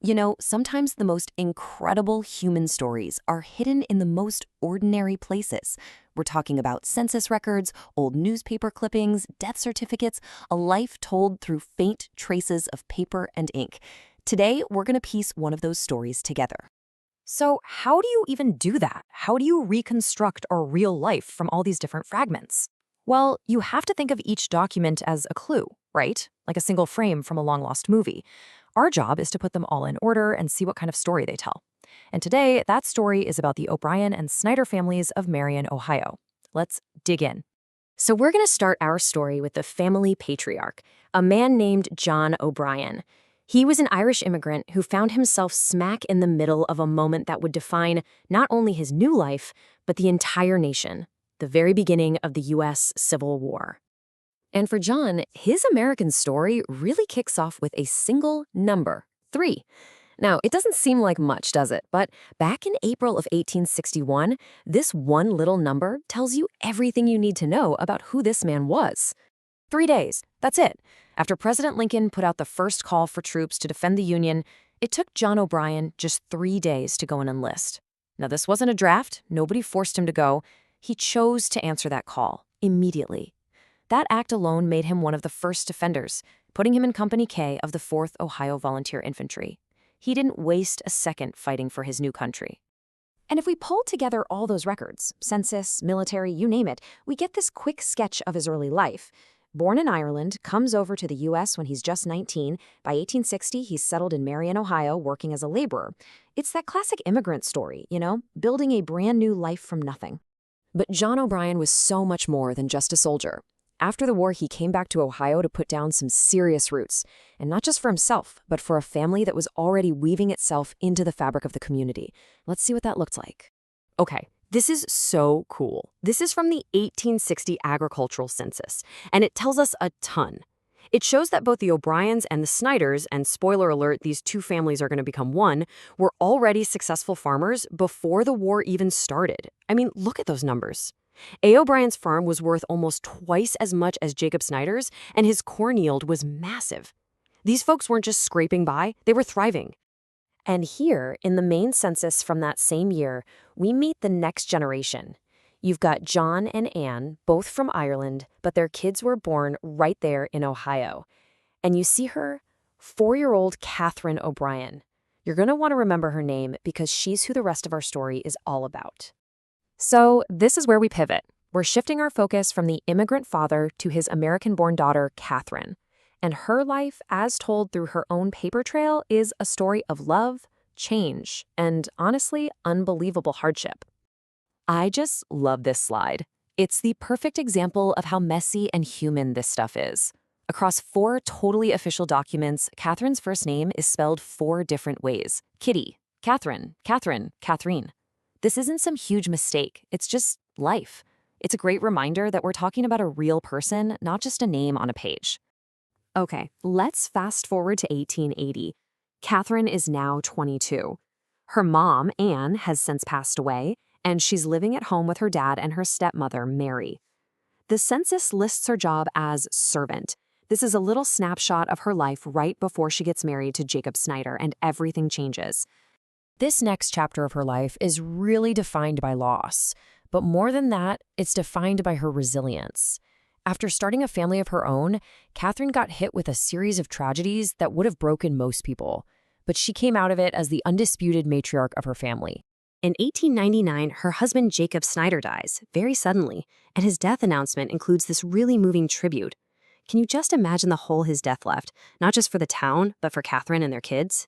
You know, sometimes the most incredible human stories are hidden in the most ordinary places. We're talking about census records, old newspaper clippings, death certificates, a life told through faint traces of paper and ink. Today, we're going to piece one of those stories together. So, how do you even do that? How do you reconstruct our real life from all these different fragments? Well, you have to think of each document as a clue, right? Like a single frame from a long lost movie. Our job is to put them all in order and see what kind of story they tell. And today, that story is about the O'Brien and Snyder families of Marion, Ohio. Let's dig in. So, we're going to start our story with the family patriarch, a man named John O'Brien. He was an Irish immigrant who found himself smack in the middle of a moment that would define not only his new life, but the entire nation, the very beginning of the U.S. Civil War. And for John, his American story really kicks off with a single number, 3. Now, it doesn't seem like much, does it? But back in April of 1861, this one little number tells you everything you need to know about who this man was. 3 days, that's it. After President Lincoln put out the first call for troops to defend the Union, it took John O'Brien just 3 days to go and enlist. Now, this wasn't a draft. Nobody forced him to go. He chose to answer that call immediately. That act alone made him one of the first defenders, putting him in Company K of the 4th Ohio Volunteer Infantry. He didn't waste a second fighting for his new country. And if we pull together all those records, census, military, you name it, we get this quick sketch of his early life. Born in Ireland, comes over to the U.S. when he's just 19. By 1860, he's settled in Marion, Ohio, working as a laborer. It's that classic immigrant story, building a brand new life from nothing. But John O'Brien was so much more than just a soldier. After the war, he came back to Ohio to put down some serious roots, and not just for himself, but for a family that was already weaving itself into the fabric of the community. Let's see what that looked like. Okay, this is so cool. This is from the 1860 agricultural census, and it tells us a ton. It shows that both the O'Briens and the Snyders, and spoiler alert, these two families are going to become one, were already successful farmers before the war even started. I mean, look at those numbers. A. O'Brien's farm was worth almost twice as much as Jacob Snyder's, and his corn yield was massive. These folks weren't just scraping by, they were thriving. And here, in the main census from that same year, we meet the next generation. You've got John and Anne, both from Ireland, but their kids were born right there in Ohio. And you see her, 4-year-old Catherine O'Brien. You're going to want to remember her name because she's who the rest of our story is all about. So this is where we pivot. We're shifting our focus from the immigrant father to his American-born daughter, Catherine. And her life, as told through her own paper trail, is a story of love, change, and honestly, unbelievable hardship. I just love this slide. It's the perfect example of how messy and human this stuff is. Across 4 totally official documents, Catherine's first name is spelled 4 different ways. Kitty, Catherine, Catherine, Catherine. This isn't some huge mistake. It's just life. It's a great reminder that we're talking about a real person, not just a name on a page. Okay, let's fast forward to 1880. Catherine is now 22. Her mom, Anne, has since passed away, and she's living at home with her dad and her stepmother, Mary. The census lists her job as servant. This is a little snapshot of her life right before she gets married to Jacob Snyder, and everything changes. This next chapter of her life is really defined by loss, but more than that, it's defined by her resilience. After starting a family of her own, Catherine got hit with a series of tragedies that would have broken most people, but she came out of it as the undisputed matriarch of her family. In 1899, her husband Jacob Snyder dies, very suddenly, and his death announcement includes this really moving tribute. Can you just imagine the hole his death left, not just for the town, but for Catherine and their kids?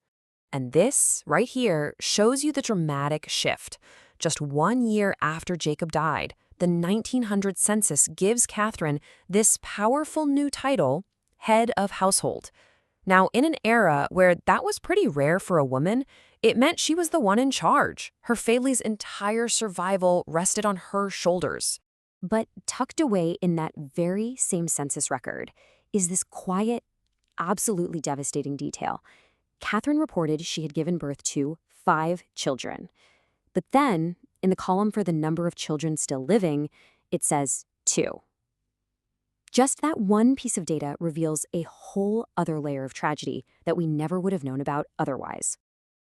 And this, right here, shows you the dramatic shift. Just 1 year after Jacob died, the 1900 census gives Catherine this powerful new title, head of household. Now, in an era where that was pretty rare for a woman, it meant she was the one in charge. Her family's entire survival rested on her shoulders. But tucked away in that very same census record is this quiet, absolutely devastating detail. Catherine reported she had given birth to 5 children. But then, in the column for the number of children still living, it says 2. Just that one piece of data reveals a whole other layer of tragedy that we never would have known about otherwise.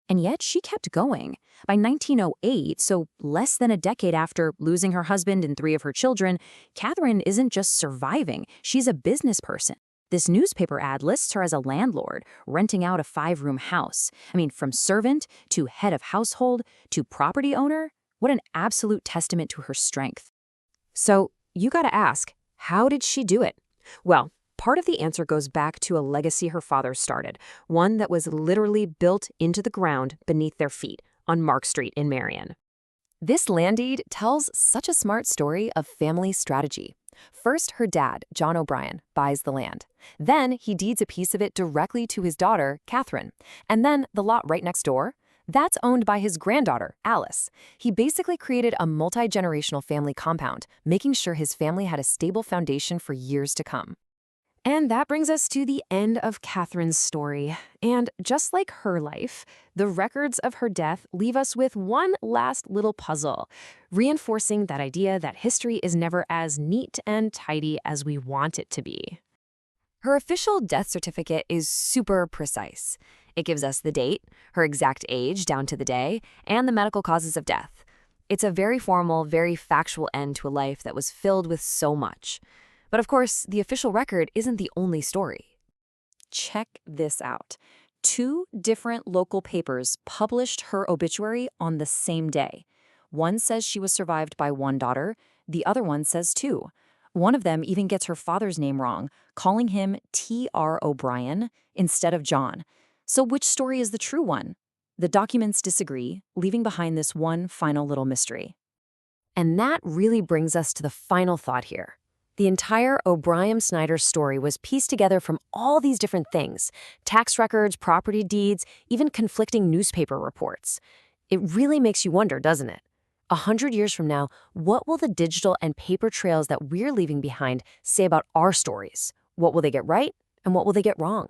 And yet she kept going. By 1908, so less than a decade after losing her husband and 3 of her children, Catherine isn't just surviving, she's a business person. This newspaper ad lists her as a landlord, renting out a 5-room house. I mean, from servant to head of household to property owner, what an absolute testament to her strength. So, you gotta ask, how did she do it? Well, part of the answer goes back to a legacy her father started, one that was literally built into the ground beneath their feet on Mark Street in Marion. This land deed tells such a smart story of family strategy. First, her dad, John O'Brien, buys the land. Then he deeds a piece of it directly to his daughter, Catherine. And then the lot right next door, that's owned by his granddaughter, Alice. He basically created a multi-generational family compound, making sure his family had a stable foundation for years to come. And that brings us to the end of Catherine's story. And just like her life, the records of her death leave us with one last little puzzle, reinforcing that idea that history is never as neat and tidy as we want it to be. Her official death certificate is super precise. It gives us the date, her exact age down to the day, and the medical causes of death. It's a very formal, very factual end to a life that was filled with so much. But of course, the official record isn't the only story. Check this out. 2 different local papers published her obituary on the same day. One says she was survived by 1 daughter, the other one says 2. One of them even gets her father's name wrong, calling him T.R. O'Brien instead of John. So which story is the true one? The documents disagree, leaving behind this one final little mystery. And that really brings us to the final thought here. The entire O'Brien-Snyder story was pieced together from all these different things: tax records, property deeds, even conflicting newspaper reports. It really makes you wonder, doesn't it? 100 years from now, what will the digital and paper trails that we're leaving behind say about our stories? What will they get right, and what will they get wrong?